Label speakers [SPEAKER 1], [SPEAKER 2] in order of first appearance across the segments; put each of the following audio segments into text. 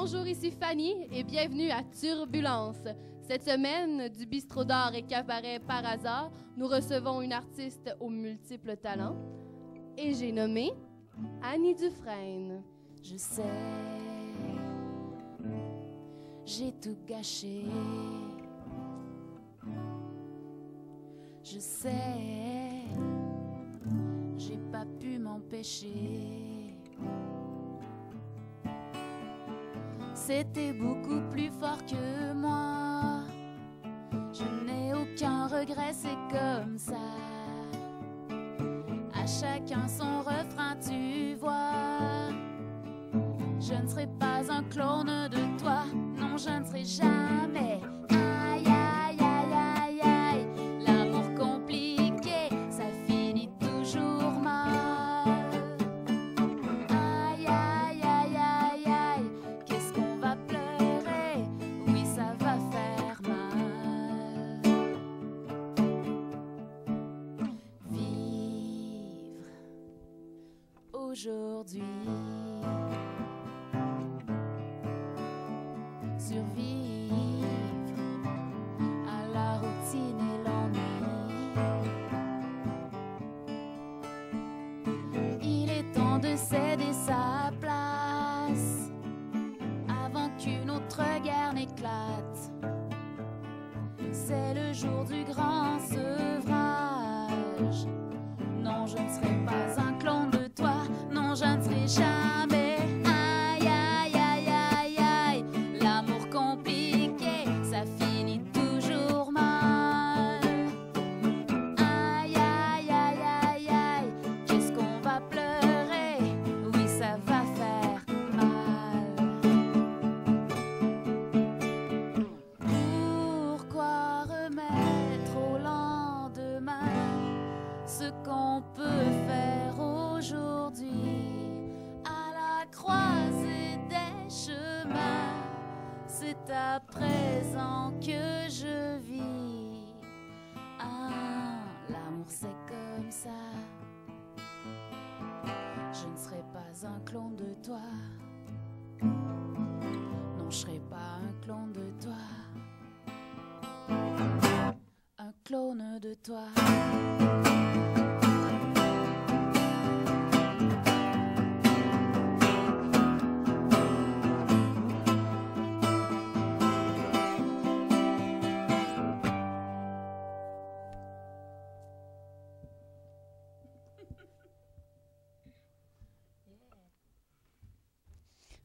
[SPEAKER 1] Bonjour, ici Fanny et bienvenue à Turbulence. Cette semaine, du bistrot d'art et cabaret par hasard, nous recevons une artiste aux multiples talents et j'ai nommé Annie Dufresne.
[SPEAKER 2] Je sais, j'ai tout gâché. Je sais, j'ai pas pu m'empêcher. C'était beaucoup plus fort que moi. Je n'ai aucun regret, c'est comme ça. À chacun son refrain, tu vois. Je ne serai pas un clone de toi. Non, je ne serai jamais. Aïe, aïe, aïe, aïe, aïe. L'amour compliqué, ça finit toujours mal. Aïe, aïe, aïe, aïe, aïe. Qu'est-ce qu'on va pleurer? Oui, ça va faire mal. Vivre aujourd'hui. Survivre à la routine et l'ennui. Il est temps de céder sa place avant qu'une autre guerre n'éclate. C'est le jour du grand sevrage. Non, je ne serai pas un clone de toi. Non, je ne serai jamais. C'est à présent que je vis. Ah, l'amour c'est comme ça. Je ne serai pas un clone de toi. Non, je serai pas un clone de toi. Un clone de toi.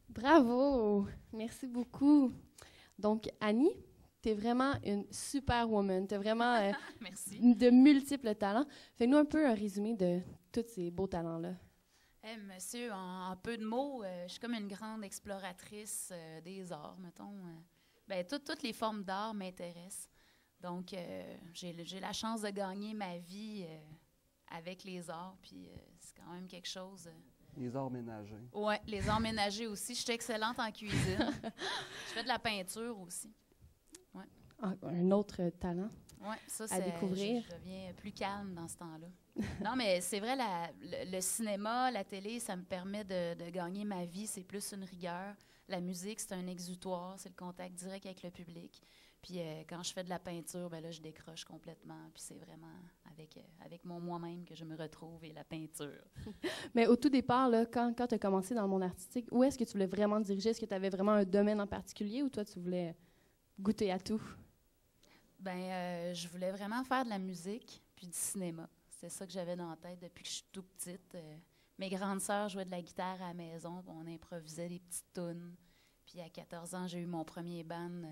[SPEAKER 1] Bravo! Merci beaucoup. Donc, Annie, tu es vraiment une superwoman. Tu as vraiment
[SPEAKER 2] Merci.
[SPEAKER 1] de multiples talents. Fais-nous un peu un résumé de tous ces beaux talents-là.
[SPEAKER 2] Monsieur, en peu de mots, je suis comme une grande exploratrice des arts, mettons. Toutes les formes d'art m'intéressent. Donc, j'ai la chance de gagner ma vie avec les arts, puis c'est quand même quelque chose...
[SPEAKER 3] Les arts ménagers.
[SPEAKER 2] Oui, les arts ménagers aussi. Je suis excellente en cuisine. Je fais de la peinture aussi. Ouais.
[SPEAKER 1] Un autre talent
[SPEAKER 2] ça,
[SPEAKER 1] à découvrir.
[SPEAKER 2] Je deviens plus calme dans ce temps-là. Non, mais c'est vrai, le cinéma, la télé, ça me permet de gagner ma vie. C'est plus une rigueur. La musique, c'est un exutoire. C'est le contact direct avec le public. Puis quand je fais de la peinture, là, je décroche complètement. Puis c'est vraiment avec mon moi-même que je me retrouve et la peinture.
[SPEAKER 1] Mais au tout départ, là, quand tu as commencé dans le monde artistique, où est-ce que tu voulais vraiment te diriger? Est-ce que tu avais vraiment un domaine en particulier ou toi, tu voulais goûter à tout?
[SPEAKER 2] Je voulais vraiment faire de la musique puis du cinéma. C'était ça que j'avais dans la tête depuis que je suis toute petite. Mes grandes sœurs jouaient de la guitare à la maison. On improvisait des petites tunes. Puis à 14 ans, j'ai eu mon premier band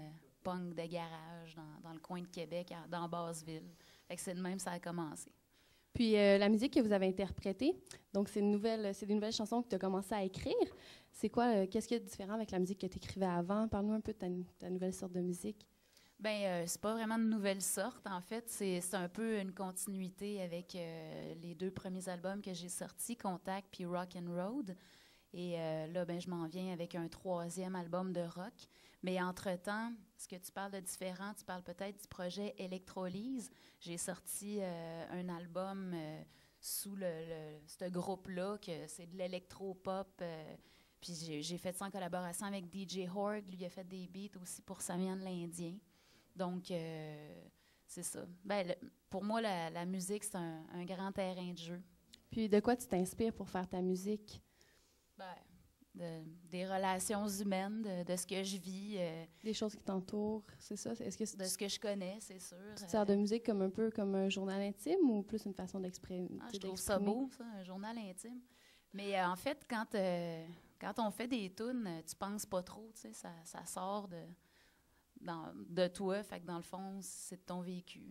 [SPEAKER 2] punk de garage dans le coin de Québec, dans Basseville. Fait que c'est de même ça a commencé.
[SPEAKER 1] Puis la musique que vous avez interprétée, donc c'est des nouvelles chansons que tu as commencé à écrire. C'est quoi, qu'est-ce qu'il y a de différent avec la musique que tu écrivais avant? Parle-nous un peu de ta nouvelle sorte de musique.
[SPEAKER 2] C'est pas vraiment de nouvelle sorte, en fait. C'est un peu une continuité avec les deux premiers albums que j'ai sortis, Contact puis Rock and Road. Et là, je m'en viens avec un troisième album de rock. Mais entre-temps, ce que tu parles de différent, tu parles peut-être du projet Électrolyse. J'ai sorti un album sous ce groupe-là, que c'est de l'électropop. Puis j'ai fait ça en collaboration avec DJ Horg. Lui, il a fait des beats aussi pour Samian l'Indien. Donc, c'est ça. Ben, pour moi, la musique, c'est un grand terrain de jeu.
[SPEAKER 1] Puis de quoi tu t'inspires pour faire ta musique?
[SPEAKER 2] Des relations humaines, de ce que je vis.
[SPEAKER 1] Des choses qui t'entourent, c'est ça?
[SPEAKER 2] De ce que je connais, c'est sûr.
[SPEAKER 1] Tu te sers de musique comme un peu comme un journal intime ou plus une façon d'exprimer?
[SPEAKER 2] Je trouve ça beau, ça, un journal intime. Mais en fait, quand on fait des tunes, tu penses pas trop, tu sais, ça sort de toi. Fait que dans le fond, c'est de ton vécu.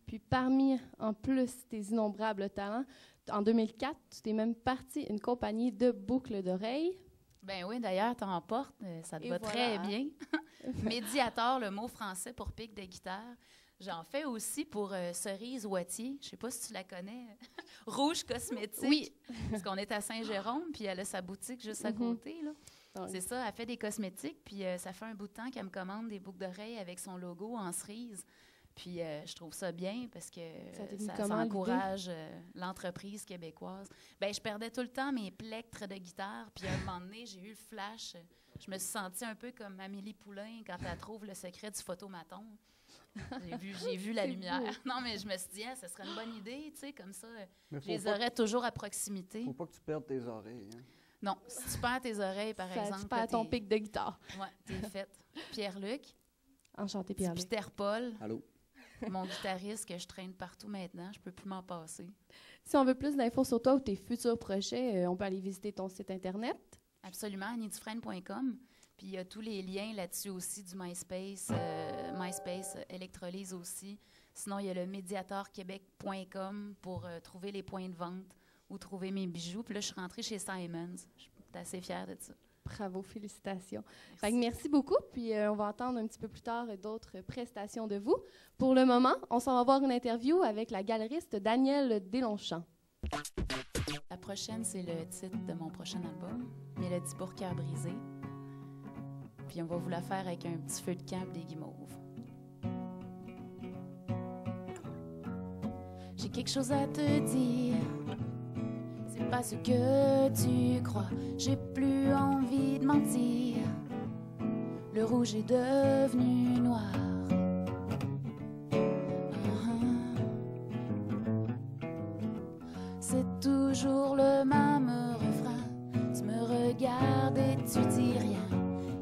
[SPEAKER 1] Puis parmi, en plus, tes innombrables talents, en 2004, tu t'es même parti une compagnie de boucles d'oreilles.
[SPEAKER 2] Ben oui, d'ailleurs, t'en portes, ça te va très bien. Médiator, le mot français pour pic de guitare. J'en fais aussi pour Cerise Wattier. Je sais pas si tu la connais. Rouge Cosmétique.
[SPEAKER 1] Oui.
[SPEAKER 2] Parce qu'on est à Saint-Jérôme, puis elle a sa boutique juste à côté, là. C'est ça, elle fait des cosmétiques, puis ça fait un bout de temps qu'elle me commande des boucles d'oreilles avec son logo en cerise. Puis je trouve ça bien parce que ça encourage l'entreprise québécoise. Bien, je perdais tout le temps mes plectres de guitare. Puis à un moment donné, j'ai eu le flash. Je me suis sentie un peu comme Amélie Poulain quand elle trouve le secret du photomaton. J'ai vu la lumière. Beau. Non, mais je me suis dit, ce serait une bonne idée, tu sais, comme ça. Je les aurais toujours à proximité.
[SPEAKER 3] Faut pas que tu perdes tes oreilles. Hein?
[SPEAKER 2] Non, si tu perds tes oreilles, par exemple.
[SPEAKER 1] Tu perds ton pic de guitare.
[SPEAKER 2] Oui, t'es faite. Pierre-Luc.
[SPEAKER 1] Enchanté, Pierre-Luc.
[SPEAKER 2] Peter Paul.
[SPEAKER 3] Allô.
[SPEAKER 2] Mon guitariste que je traîne partout maintenant, je peux plus m'en passer.
[SPEAKER 1] Si on veut plus d'infos sur toi ou tes futurs projets, on peut aller visiter ton site Internet.
[SPEAKER 2] Absolument, anniedufresne.com. Puis il y a tous les liens là-dessus aussi du MySpace. MySpace Électrolyse aussi. Sinon, il y a le médiatorquebec.com pour trouver les points de vente ou trouver mes bijoux. Puis là, je suis rentrée chez Simons. Je suis assez fière de ça.
[SPEAKER 1] Bravo, félicitations. Merci beaucoup. Puis on va entendre un petit peu plus tard d'autres prestations de vous. Pour le moment, on s'en va voir une interview avec la galeriste Danielle Deslongchamps.
[SPEAKER 2] La prochaine, c'est le titre de mon prochain album, Mélodie pour cœur brisé. Puis on va vous la faire avec un petit feu de camp des guimauves. J'ai quelque chose à te dire. C'est pas ce que tu crois. J'ai plus envie de mentir. Le rouge est devenu noir. C'est toujours le même refrain. Tu me regardes et tu dis rien.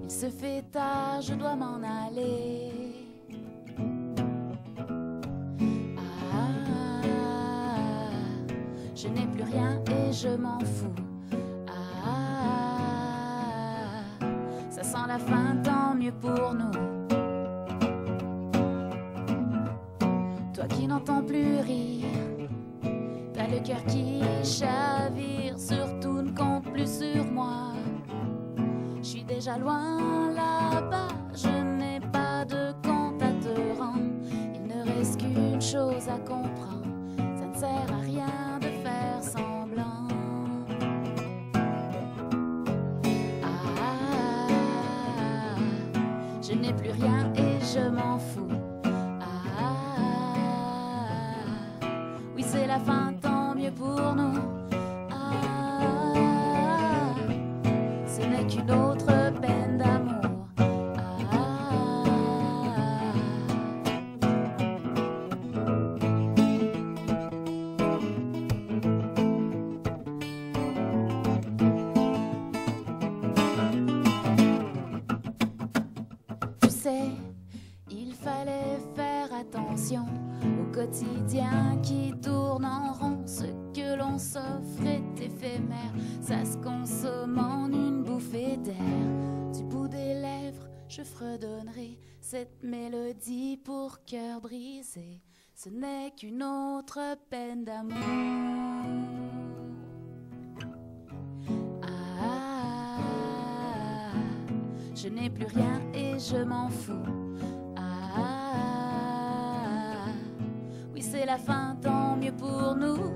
[SPEAKER 2] Il se fait tard, je dois m'en aller. Je n'ai plus rien et je m'en fous. Ça sent la fin, tant mieux pour nous. Toi qui n'entends plus rire, t'as le cœur qui chavire, surtout ne compte plus sur moi. Je suis déjà loin là-bas, je n'ai pas de compte à te rendre. Il ne reste qu'une chose à comprendre, ça ne sert à rien de faire semblant. Je n'ai plus rien et je m'en fous. Oui, c'est la fin, tant mieux pour nous. Ce n'est qu'une autre peine d'amour. Tu sais, il fallait faire attention au quotidien qui tourne en rond. Ce que l'on s'offre est éphémère, ça se consomme en une bouffée d'air. Du bout des lèvres, je fredonnerai cette mélodie pour cœur brisé. Ce n'est qu'une autre peine d'amour. Je n'ai plus rien et je m'en fous. Oui, c'est la fin, tant mieux pour nous.